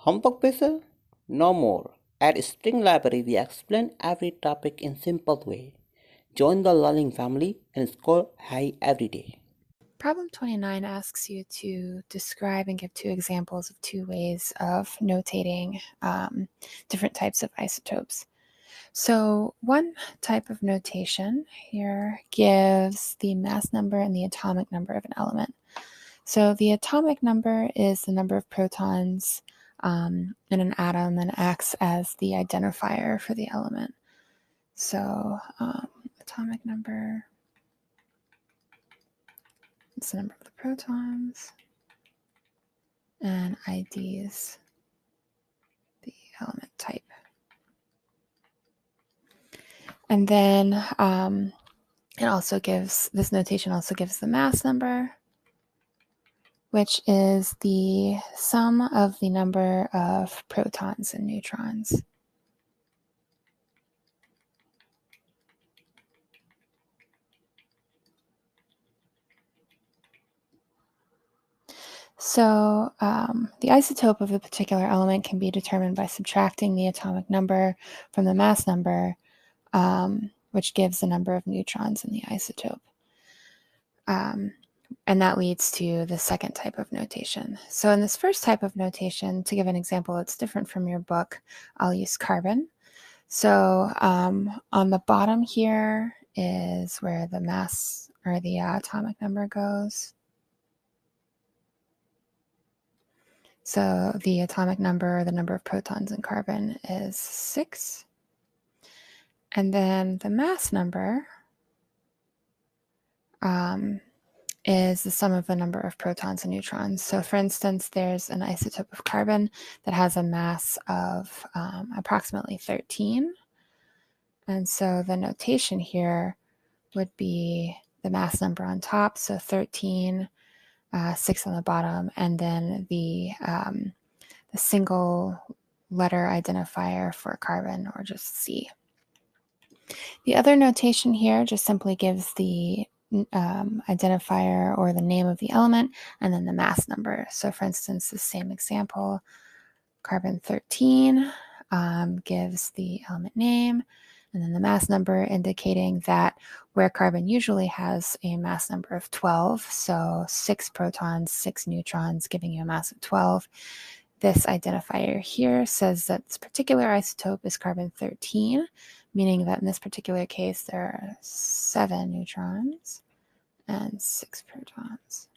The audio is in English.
Homework pressure? No more. At Spring Library, we explain every topic in simple way. Join the learning family and score high every day. Problem 29 asks you to describe and give two examples of two ways of notating different types of isotopes. So one type of notation here gives the mass number and the atomic number of an element. So the atomic number is the number of protons in an atom and acts as the identifier for the element. So atomic number is the number of the protons, and IDs the element type. And then this notation also gives the mass number, which is the sum of the number of protons and neutrons. So the isotope of a particular element can be determined by subtracting the atomic number from the mass number, which gives the number of neutrons in the isotope. And that leads to the second type of notation. So in this first type of notation, to give an example that's different from your book, I'll use carbon. So on the bottom here is where the mass or the atomic number goes. So the atomic number, the number of protons in carbon, is 6. And then the mass number is the sum of the number of protons and neutrons. So for instance, there's an isotope of carbon that has a mass of approximately 13. And so the notation here would be the mass number on top, so 13, 6 on the bottom, and then the single letter identifier for carbon, or just C. The other notation here just simply gives the identifier or the name of the element and then the mass number. So for instance, the same example, carbon 13 gives the element name and then the mass number, indicating that where carbon usually has a mass number of 12, so 6 protons, 6 neutrons, giving you a mass of 12, this identifier here says that this particular isotope is carbon 13, meaning that in this particular case there are 7 neutrons and 6 protons.